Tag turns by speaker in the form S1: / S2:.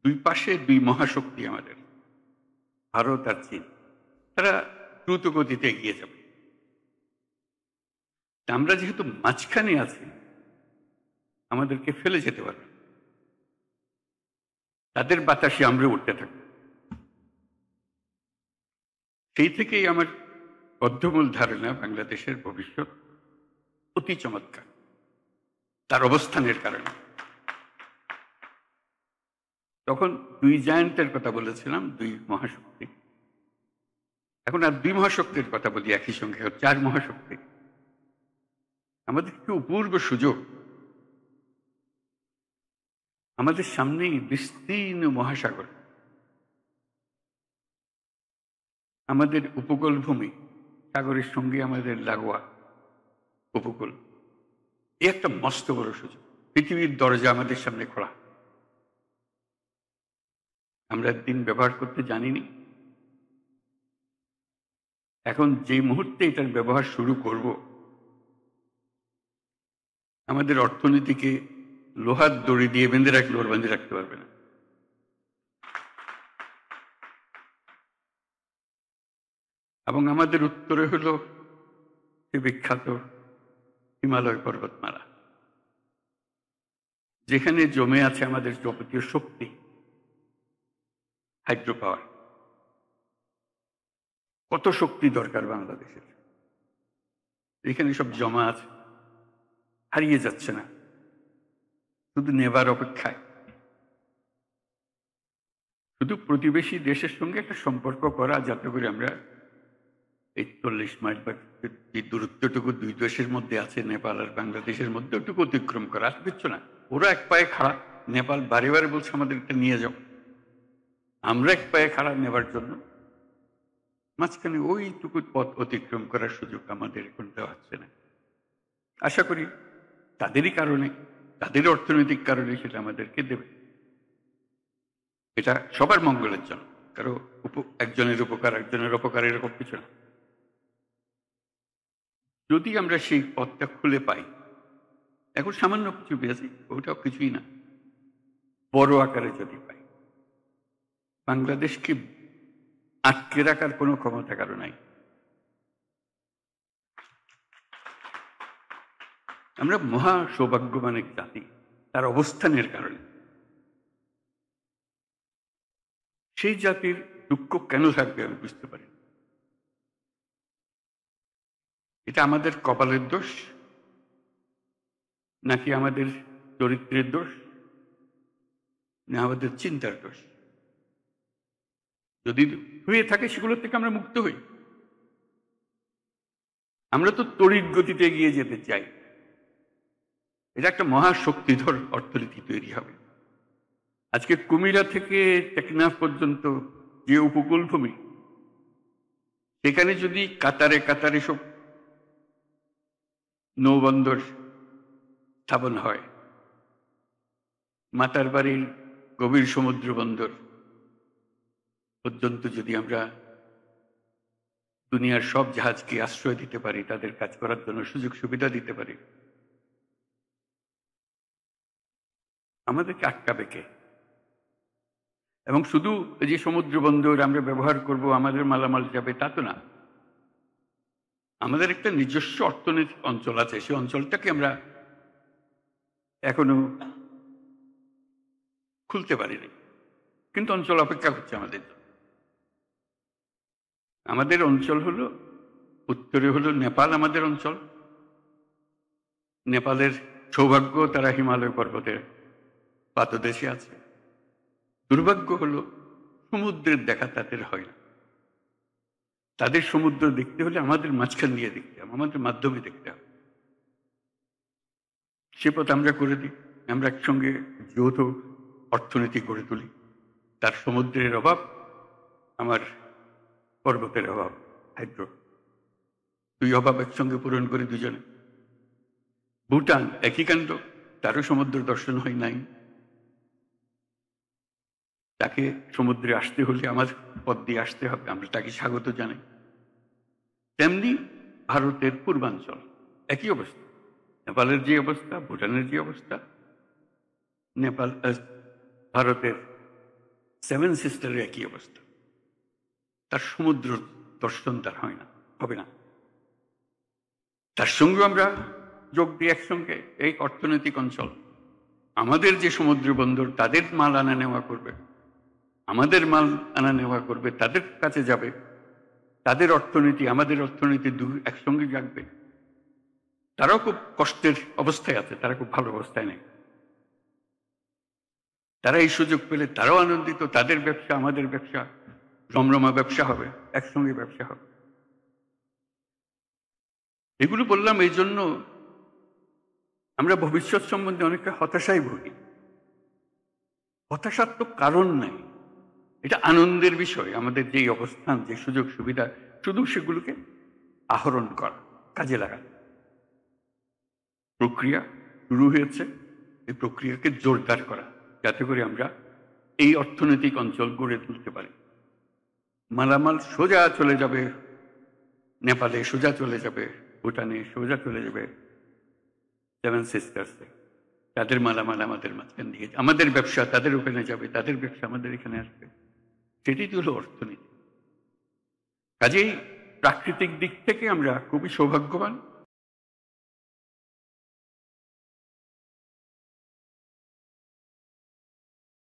S1: দুই পাশে দুই মহাশক্তি আমাদের, ভারত আর চীন। তারা দ্রুত গতিতে এগিয়ে যাবে। আমরা যেহেতু মাঝখানে আছি, আমাদেরকে ফেলে যেতে পারবে। তাদের বাতাসে আমরা উঠতে থাকব। সেই থেকেই আমার বদ্ধমূল ধারণা বাংলাদেশের ভবিষ্যৎ অতি চমৎকার, তার অবস্থানের কারণে। তখন দুই জায়ান্টের কথা বলেছিলাম, দুই মহাশক্তি। এখন আর দুই মহাশক্তির কথা বলি একই সঙ্গে, চার মহাশক্তি। আমাদের কি অপূর্ব সুযোগ! আমাদের সামনেই বিস্তীর্ণ মহাসাগর, আমাদের উপকূল ভূমি, সাগরের সঙ্গে আমাদের লাগোয়া উপকূল। এই একটা মস্ত বড় সুযোগ। পৃথিবীর দরজা আমাদের সামনে খোলা। আমরা দিন ব্যবহার করতে জানিনি। এখন যে মুহূর্তে এটার ব্যবহার শুরু করব, আমাদের অর্থনীতিকে লোহার দড়ি দিয়ে বেঁধে রাখলে ওর বেঁধে রাখতে পারবে না। এবং আমাদের উত্তরে হল সে বিখ্যাত হিমালয় পর্বতমালা, যেখানে জমে আছে আমাদের যাবতীয় শক্তি, হাইড্রো পাওয়ার। কত শক্তি দরকার বাংলাদেশের, এখানে সব জমা আছে, হারিয়ে যাচ্ছে না, শুধু নেবার অপেক্ষায়। শুধু প্রতিবেশী দেশের সঙ্গে একটা সম্পর্ক করা, যাতে করে আমরা এই 40 মাইল বা যে দূরত্বটুকু দুই দেশের মধ্যে আছে, নেপাল আর বাংলাদেশের মধ্যে, ওটুকু অতিক্রম করা। আর কিচ্ছু না। ওরা এক পায়ে খাড়া, নেপাল বারে বারে বলছে আমাদের এটা নিয়ে যাও। আমরা এক পায়ে খাড়া নেবার জন্য মাঝখানে ওইটুকু পথ অতিক্রম করার সুযোগ আমাদের এখন দেওয়া হচ্ছে না। আশা করি তাদেরই কারণে, তাদের অর্থনৈতিক কারণে সেটা আমাদেরকে দেবে। এটা সবার মঙ্গলের জন্য, কারো একজনের উপকার একজনের অপকার এরকম কিছু না। যদি আমরা সেই পথটা খুলে পাই, এখন সামান্য কিছু পেয়েছি, ওটাও কিছুই না, বড় আকারে যদি পাই, বাংলাদেশকে আটকে রাখার কোনো ক্ষমতা কারো নাই। আমরা মহা সৌভাগ্যবান এক জাতি, তার অবস্থানের কারণে। সেই জাতির দুঃখ কেন থাকবে আমি বুঝতে পারি। এটা আমাদের কপালের দোষ, নাকি আমাদের চরিত্রের দোষ, না আমাদের চিন্তার দোষ? যদি হয়ে থাকে, সেগুলোর থেকে আমরা মুক্ত হই। আমরা তো তড়িৎ গতিতে এগিয়ে যেতে চাই। এটা একটা মহাশক্তিধর অর্থনীতি তৈরি হবে। আজকে কুমিরা থেকে টেকনাফ পর্যন্ত যে উপকূল ভূমি, সেখানে যদি কাতারে কাতারে সব নৌবন্দর স্থাপন হয়, মাতার বাড়ির গভীর সমুদ্র বন্দর পর্যন্ত যদি আমরা দুনিয়ার সব জাহাজকে আশ্রয় দিতে পারি, তাদের কাজ করার জন্য সুযোগ সুবিধা দিতে পারি, আমাদেরকে আটকাবে কে? এবং শুধু যে সমুদ্র বন্দর আমরা ব্যবহার করব, আমাদের মালামাল যাবে, তা তো না। আমাদের একটা নিজস্ব অর্থনৈতিক অঞ্চল আছে, সেই অঞ্চলটাকে আমরা এখনো খুলতে পারিনি, কিন্তু অঞ্চল অপেক্ষা করছে আমাদের। আমাদের অঞ্চল হলো, উত্তরে হলো নেপাল আমাদের অঞ্চল। নেপালের সৌভাগ্য, তারা হিমালয় পর্বতের পাদদেশে আছে। দুর্ভাগ্য হলো সমুদ্রের দেখা তাদের হয় না। তাদের সমুদ্র দেখতে হলে আমাদের মাঝখান দিয়ে দেখতে হবে, আমাদের মাধ্যমে দেখতে হবে। সে পথ আমরা করে দিই, আমরা একসঙ্গে যৌথ অর্থনীতি গড়ে তুলি। তার সমুদ্রের অভাব, আমার পর্বতের অভাব, হাইড্রো, দুই অভাব একসঙ্গে পূরণ করি দুজনে। ভুটান একই কাণ্ড, তারও সমুদ্র দর্শন হয় নাই। তাকে সমুদ্রে আসতে হলে আমার পথ দিয়ে আসতে হবে, আমরা তাকে স্বাগত জানাই। তেমনি ভারতের পূর্বাঞ্চল একই অবস্থা। নেপালের যে অবস্থা, ভুটানের যে অবস্থা, ভারতের সেভেন সিস্টারের একই অবস্থা, তার সমুদ্র দর্শন তার হয় না, হবে না। তার সঙ্গে আমরা যোগ দিই একসঙ্গে এই অর্থনৈতিক অঞ্চল, আমাদের যে সমুদ্র বন্দর, তাদের মাল আনা নেওয়া করবে, আমাদের মাল আনা নেওয়া করবে, তাদের কাছে যাবে, তাদের অর্থনীতি আমাদের অর্থনীতি একসঙ্গে জাগবে। তারাও খুব কষ্টের অবস্থায় আছে, তারা খুব ভালো অবস্থায় নেই। তারা এই সুযোগ পেলে তারাও আনন্দিত, তাদের ব্যবসা আমাদের ব্যবসা রমরমা ব্যবসা হবে, একসঙ্গে ব্যবসা হবে। এগুলো বললাম এই জন্য আমরা ভবিষ্যৎ সম্বন্ধে অনেকটা হতাশায় ভুগি। হতাশার তো কারণ নাই, এটা আনন্দের বিষয়। আমাদের যে অবস্থান, যে সুযোগ সুবিধা, শুধু সেগুলোকে আহরণ করা, কাজে লাগানো। প্রক্রিয়া শুরু হয়েছে, এই প্রক্রিয়াকে জোরদার করা, যাতে করে আমরা এই অর্থনৈতিক অঞ্চল গড়ে তুলতে পারি। মালামাল সোজা চলে যাবে নেপালে, সোজা চলে যাবে ভুটানে, সোজা চলে যাবে সেভেন সিস্টার্সে, তাদের মালামাল আমাদের মাঝখান দিয়ে, আমাদের ব্যবসা তাদের ওখানে যাবে, তাদের ব্যবসা আমাদের এখানে আসবে। সেটাই তো হলো অর্থনীতি। কাজেই প্রাকৃতিক দিক থেকে আমরা খুবই সৌভাগ্যবান।